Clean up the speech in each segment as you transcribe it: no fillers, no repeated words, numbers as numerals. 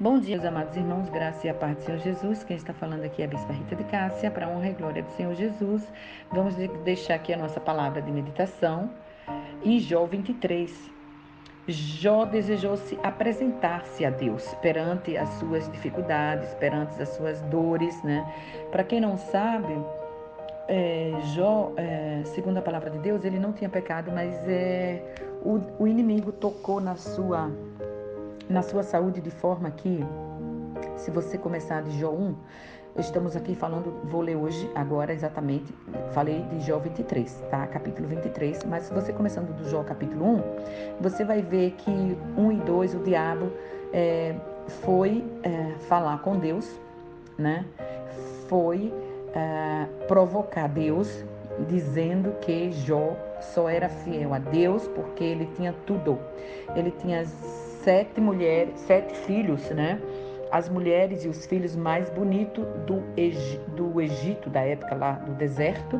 Bom dia, meus amados irmãos, graça e a paz do Senhor Jesus. Quem está falando aqui é a Bispa Rita de Cássia, para a honra e glória do Senhor Jesus. Vamos deixar aqui a nossa palavra de meditação em Jó 23. Jó desejou se apresentar-se a Deus perante as suas dificuldades, perante as suas dores, né? Para quem não sabe, Jó, segundo a palavra de Deus, ele não tinha pecado, mas o inimigo tocou na sua saúde de forma que, se você começar de Jó 1, estamos aqui falando, vou ler hoje, agora exatamente, falei de Jó 23, tá? Capítulo 23, mas se você começando do Jó capítulo 1, você vai ver que 1 e 2, o diabo foi falar com Deus, né? Foi provocar Deus, dizendo que Jó só era fiel a Deus porque ele tinha tudo. Ele tinha 7 filhos, né? As mulheres e os filhos mais bonitos do Egito, da época lá do deserto.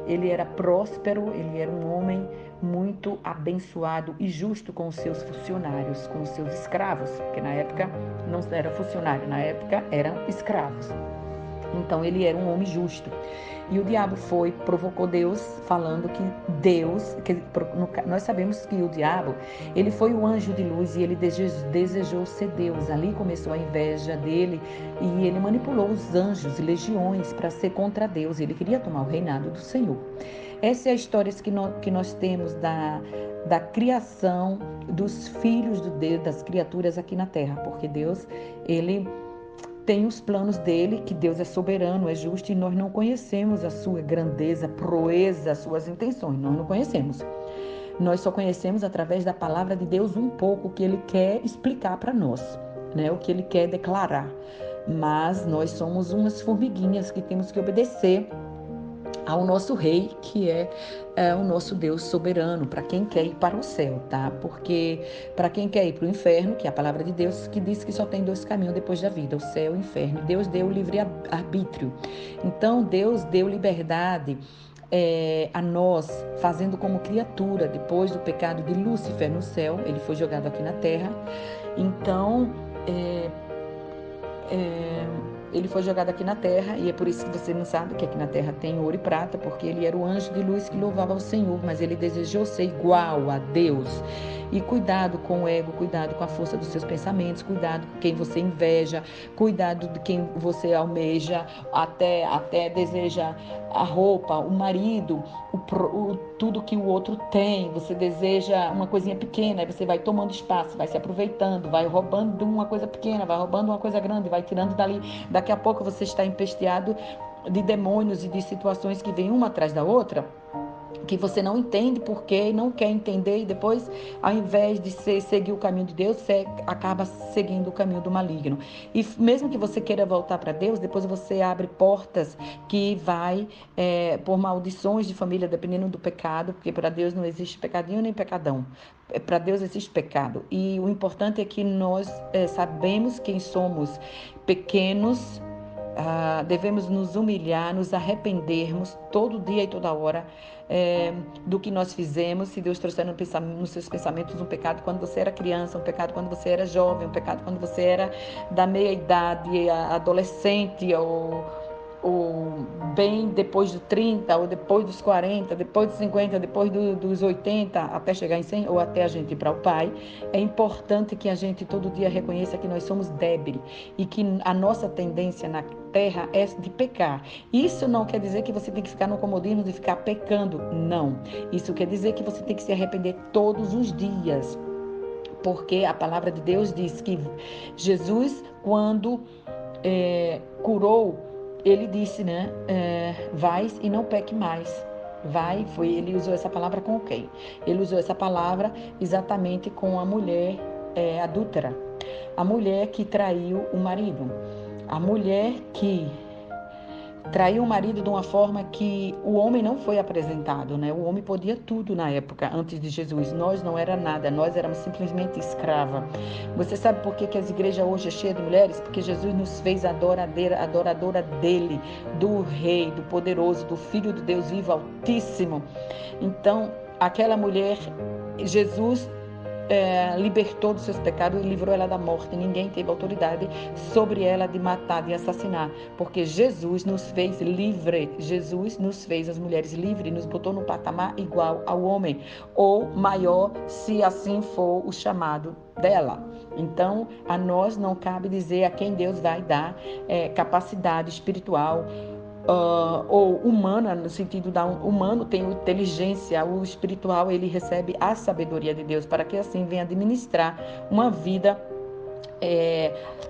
Ele era próspero, ele era um homem muito abençoado e justo com os seus funcionários, com os seus escravos, porque na época não era funcionário, na época eram escravos. Então ele era um homem justo. E o diabo provocou Deus, falando que Deus, nós sabemos que o diabo, ele foi o anjo de luz e ele desejou ser Deus. Ali começou a inveja dele e ele manipulou os anjos e legiões para ser contra Deus. Ele queria tomar o reinado do Senhor. Essa é a história que nós temos da criação dos filhos de Deus, das criaturas aqui na terra, porque Deus, ele tem os planos dele, que Deus é soberano, é justo, e nós não conhecemos a sua grandeza, proeza, as suas intenções, nós não conhecemos. Nós só conhecemos através da palavra de Deus um pouco o que ele quer explicar para nós, né? O que ele quer declarar. Mas nós somos umas formiguinhas que temos que obedecer ao nosso rei, que é o nosso Deus soberano, para quem quer ir para o céu, tá? Porque para quem quer ir para o inferno, que é a palavra de Deus, que diz que só tem 2 caminhos depois da vida, o céu e o inferno. Deus deu o livre arbítrio. Então, Deus deu liberdade a nós, fazendo como criatura, depois do pecado de Lúcifer no céu, ele foi jogado aqui na terra. Então, ele foi jogado aqui na terra, e é por isso que você não sabe que aqui na terra tem ouro e prata, porque ele era o anjo de luz que louvava ao Senhor, mas ele desejou ser igual a Deus. E cuidado com o ego, cuidado com a força dos seus pensamentos, cuidado com quem você inveja, cuidado de quem você almeja, até deseja a roupa, o marido, tudo que o outro tem. Você deseja uma coisinha pequena, aí você vai tomando espaço, vai se aproveitando, vai roubando uma coisa pequena, vai roubando uma coisa grande, vai tirando dali. Daqui a pouco você está empesteado de demônios e de situações que vêm uma atrás da outra, que você não entende porquê, não quer entender, e depois, ao invés de seguir o caminho de Deus, você acaba seguindo o caminho do maligno. E mesmo que você queira voltar para Deus, depois você abre portas que vai por maldições de família, dependendo do pecado, porque para Deus não existe pecadinho nem pecadão. Para Deus existe pecado. E o importante é que nós sabemos quem somos, pequenos. Devemos nos humilhar, nos arrependermos todo dia e toda hora do que nós fizemos. Se Deus trouxer nos seus pensamentos um pecado quando você era criança, um pecado quando você era jovem, um pecado quando você era da meia-idade, adolescente, ou bem depois dos 30, ou depois dos 40, depois dos 50, depois dos 80, até chegar em 100, ou até a gente ir para o Pai. É importante que a gente todo dia reconheça que nós somos débeis e que a nossa tendência na terra é de pecar. Isso não quer dizer que você tem que ficar no comodismo de ficar pecando, não. Isso quer dizer que você tem que se arrepender todos os dias, porque a palavra de Deus diz que Jesus, quando curou, ele disse, né? Vai e não peque mais. Ele usou essa palavra com quem? Ele usou essa palavra exatamente com a mulher adúltera. A mulher que traiu o marido. A mulher que traiu o marido de uma forma que o homem não foi apresentado, né? O homem podia tudo na época, antes de Jesus. Nós não era nada, nós éramos simplesmente escrava. Você sabe por que as igrejas hoje é cheia de mulheres? Porque Jesus nos fez adoradora dele, do Rei, do Poderoso, do Filho de Deus vivo, Altíssimo. Então, aquela mulher, Jesus libertou dos seus pecados e livrou ela da morte. Ninguém teve autoridade sobre ela de matar, de assassinar, porque Jesus nos fez livre. Jesus nos fez as mulheres livres, nos botou no patamar igual ao homem, ou maior, se assim for o chamado dela. Então, a nós não cabe dizer a quem Deus vai dar capacidade espiritual, ou humana, no sentido da humano tem inteligência, o espiritual ele recebe a sabedoria de Deus, para que assim venha administrar uma vida,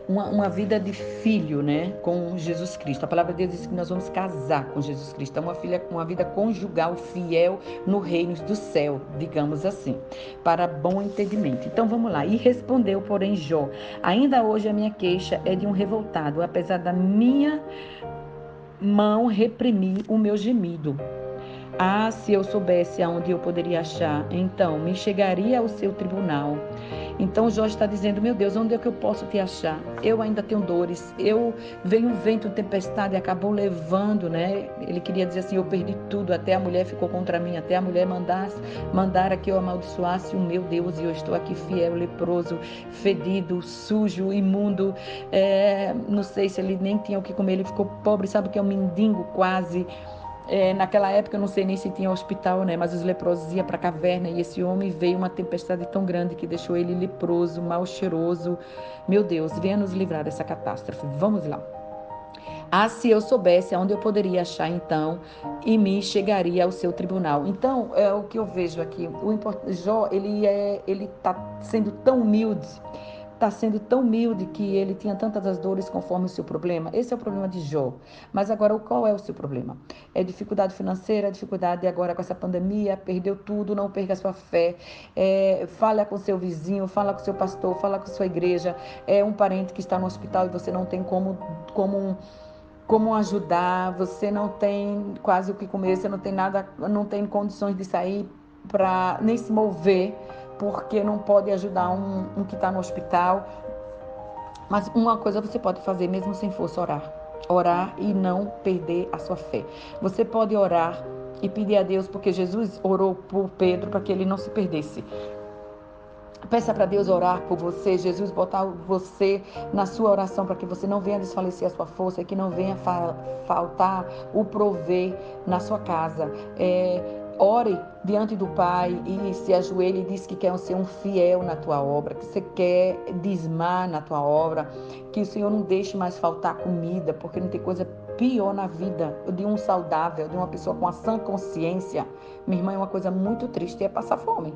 uma vida de filho, né, com Jesus Cristo. A palavra de Deus diz que nós vamos casar com Jesus Cristo, é uma vida conjugal fiel no reino do céu, digamos assim, para bom entendimento. Então vamos lá. E respondeu, porém, Jó: ainda hoje a minha queixa é de um revoltado, apesar da minha mão reprimir o meu gemido. Ah, se eu soubesse aonde eu poderia achar, então me chegaria ao seu tribunal. Então Jó está dizendo: meu Deus, onde é que eu posso te achar? Eu ainda tenho dores, veio um vento, tempestade, acabou levando, né? Ele queria dizer assim: eu perdi tudo, até a mulher ficou contra mim, até a mulher mandara que eu amaldiçoasse o meu Deus, e eu estou aqui fiel, leproso, fedido, sujo, imundo, não sei se ele nem tinha o que comer, ele ficou pobre, sabe o que é um mendigo quase. Naquela época eu não sei nem se tinha hospital, né? Mas os leprosos iam para a caverna, e esse homem veio uma tempestade tão grande que deixou ele leproso, mal cheiroso. Meu Deus, venha nos livrar dessa catástrofe. Vamos lá. Ah, se eu soubesse aonde eu poderia achar, então, e me chegaria ao seu tribunal. Então, é o que eu vejo aqui. Jó, ele está sendo tão humilde. Está sendo tão humilde que ele tinha tantas as dores conforme o seu problema. Esse é o problema de Jó. Mas agora, qual é o seu problema? É dificuldade financeira, dificuldade agora com essa pandemia, perdeu tudo, não perca a sua fé. Fala com seu vizinho, fala com seu pastor, fala com sua igreja. É um parente que está no hospital e você não tem como ajudar, você não tem quase o que comer, você não tem nada, não tem condições de sair para nem se mover, porque não pode ajudar um que está no hospital. Mas uma coisa você pode fazer, mesmo sem força: orar e não perder a sua fé. Você pode orar e pedir a Deus, porque Jesus orou por Pedro para que ele não se perdesse. Peça para Deus orar por você, Jesus botar você na sua oração, para que você não venha desfalecer a sua força e que não venha faltar o prover na sua casa. Ore diante do Pai e se ajoelhe e diz que quer ser um fiel na tua obra, que você quer dizimar na tua obra, que o Senhor não deixe mais faltar comida, porque não tem coisa pior na vida de um saudável, de uma pessoa com a sã consciência. Minha irmã, é uma coisa muito triste, é passar fome.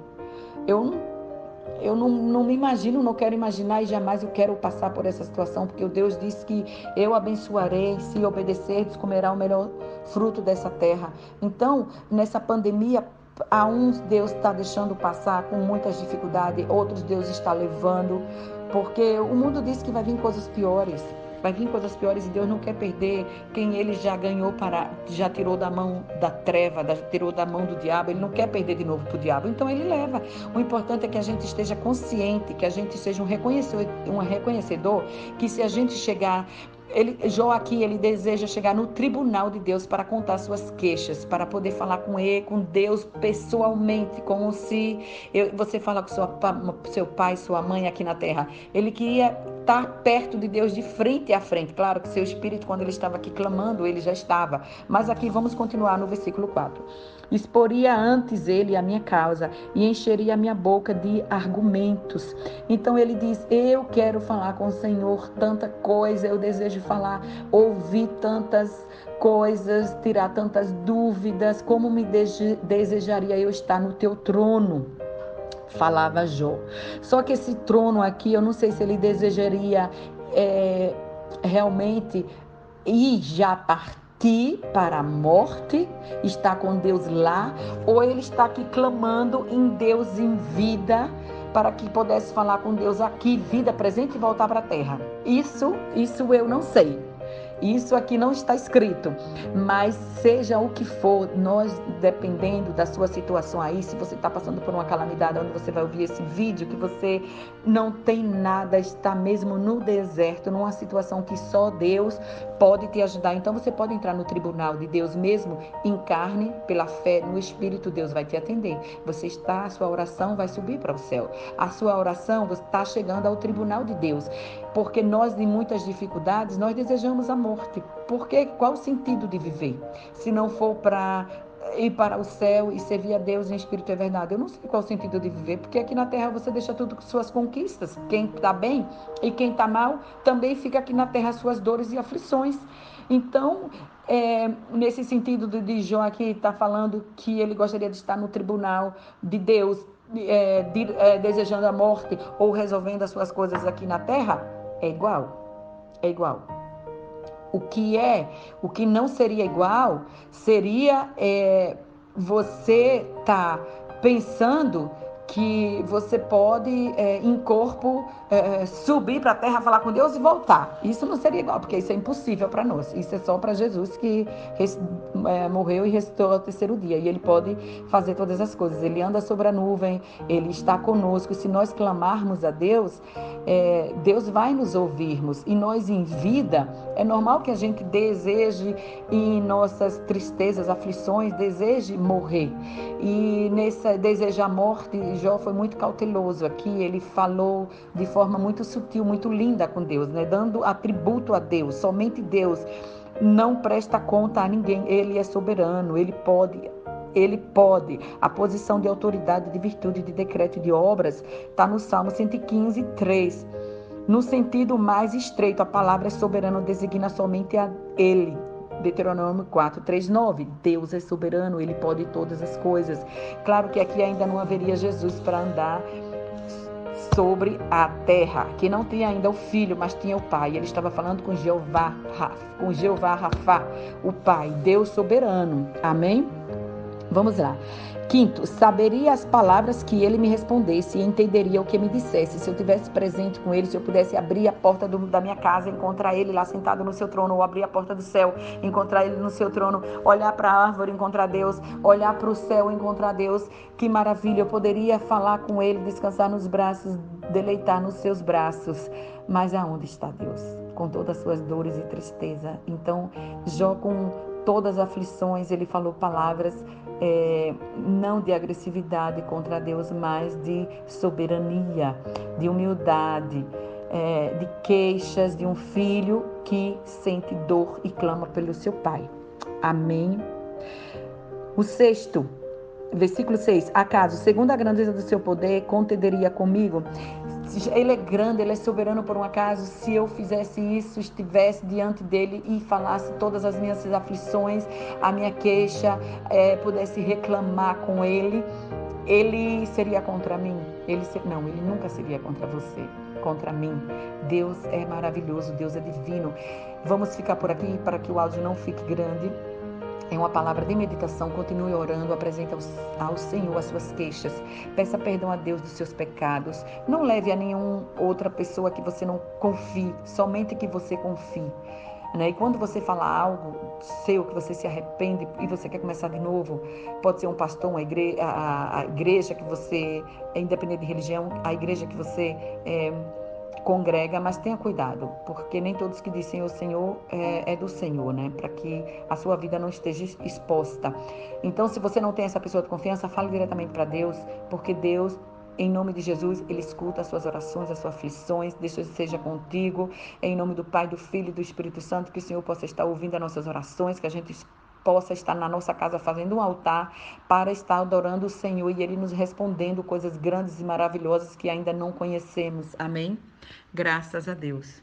Eu não me imagino, não quero imaginar, e jamais eu quero passar por essa situação, porque o Deus disse que eu abençoarei, se obedecerdes, comerá o melhor fruto dessa terra. Então, nessa pandemia, a uns Deus está deixando passar com muitas dificuldades, outros Deus está levando, porque o mundo diz que vai vir coisas piores. Vai vir coisas piores, e Deus não quer perder quem ele já ganhou, já tirou da mão da treva, tirou da mão do diabo. Ele não quer perder de novo para o diabo, então ele leva. O importante é que a gente esteja consciente, que a gente seja um reconhecedor, que se a gente chegar... Jó aqui, ele deseja chegar no tribunal de Deus para contar suas queixas, para poder falar com ele, com Deus pessoalmente, como se você fala com seu pai, sua mãe aqui na terra. Ele queria estar perto de Deus de frente a frente. Claro que seu espírito, quando ele estava aqui clamando, ele já estava. Mas aqui vamos continuar no versículo 4. Exporia antes ele a minha causa e encheria a minha boca de argumentos. Então ele diz: eu quero falar com o Senhor tanta coisa, eu desejo falar, ouvir tantas coisas, tirar tantas dúvidas, como me desejaria eu estar no teu trono, falava Jó. Só que esse trono aqui, eu não sei se ele desejaria realmente ir já partir para a morte, está com Deus lá, ou ele está aqui clamando em Deus em vida, para que pudesse falar com Deus aqui, vida presente, e voltar para a terra. Isso eu não sei. Isso aqui não está escrito, mas seja o que for, nós, dependendo da sua situação aí, se você está passando por uma calamidade, onde você vai ouvir esse vídeo, que você não tem nada, está mesmo no deserto, numa situação que só Deus pode te ajudar. Então você pode entrar no tribunal de Deus mesmo em carne, pela fé no Espírito, Deus vai te atender. A sua oração vai subir para o céu. A sua oração está chegando ao tribunal de Deus. Porque nós, em muitas dificuldades, nós desejamos a morte. Porque qual o sentido de viver? Se não for para ir para o céu e servir a Deus em espírito e verdade. Eu não sei qual o sentido de viver, porque aqui na terra você deixa tudo com suas conquistas. Quem está bem e quem está mal, também fica aqui na terra suas dores e aflições. Então, nesse sentido de Jó aqui está falando que ele gostaria de estar no tribunal de Deus, desejando a morte ou resolvendo as suas coisas aqui na terra, é igual. O que não seria igual seria você tá pensando que você pode, em corpo, subir para a terra, falar com Deus e voltar. Isso não seria igual, porque isso é impossível para nós. Isso é só para Jesus que morreu e ressuscitou ao terceiro dia. E ele pode fazer todas as coisas. Ele anda sobre a nuvem, ele está conosco. Se nós clamarmos a Deus, Deus vai nos ouvirmos. E nós, em vida, é normal que a gente deseje, em nossas tristezas, aflições, deseje morrer. E nessa desejar morte, Jó foi muito cauteloso aqui. Ele falou de forma muito sutil, muito linda com Deus, né? Dando atributo a Deus. Somente Deus não presta conta a ninguém. Ele é soberano, ele pode. A posição de autoridade, de virtude, de decreto e de obras está no Salmo 115, 3. No sentido mais estreito, a palavra soberano designa somente a ele. Deuteronômio 4, 3, 9. Deus é soberano, ele pode todas as coisas. Claro que aqui ainda não haveria Jesus para andar sobre a terra, que não tinha ainda o filho, mas tinha o pai. Ele estava falando com Jeová Rafá, o pai, Deus soberano. Amém? Vamos lá. Quinto, saberia as palavras que ele me respondesse e entenderia o que me dissesse. Se eu tivesse presente com ele, se eu pudesse abrir a porta da minha casa, encontrar ele lá sentado no seu trono, ou abrir a porta do céu, encontrar ele no seu trono, olhar para a árvore, encontrar Deus, olhar para o céu, encontrar Deus, que maravilha! Eu poderia falar com ele, descansar nos braços, deleitar nos seus braços. Mas aonde está Deus? Com todas as suas dores e tristeza. Então, Jó, com todas as aflições, ele falou palavras não de agressividade contra Deus, mas de soberania, de humildade, de queixas de um filho que sente dor e clama pelo seu pai. Amém? O sexto, versículo 6. Acaso, segundo a grandeza do seu poder, contenderia comigo? Ele é grande, ele é soberano. Por um acaso, se eu fizesse isso, estivesse diante dele e falasse todas as minhas aflições, a minha queixa, pudesse reclamar com ele, ele seria contra mim? Não, ele nunca seria contra você, contra mim. Deus é maravilhoso, Deus é divino. Vamos ficar por aqui para que o áudio não fique grande. É uma palavra de meditação. Continue orando, apresente ao Senhor as suas queixas. Peça perdão a Deus dos seus pecados. Não leve a nenhuma outra pessoa que você não confie, somente que você confie. Né? E quando você fala algo seu, que você se arrepende e você quer começar de novo, pode ser um pastor, a igreja que você, independente de religião, a igreja que você congrega, mas tenha cuidado, porque nem todos que dizem o Senhor é do Senhor, né? Para que a sua vida não esteja exposta. Então, se você não tem essa pessoa de confiança, fale diretamente para Deus, porque Deus, em nome de Jesus, Ele escuta as suas orações, as suas aflições. Deus seja contigo. Em nome do Pai, do Filho e do Espírito Santo, que o Senhor possa estar ouvindo as nossas orações, que a gente possa estar na nossa casa fazendo um altar para estar adorando o Senhor e Ele nos respondendo coisas grandes e maravilhosas que ainda não conhecemos. Amém? Graças a Deus.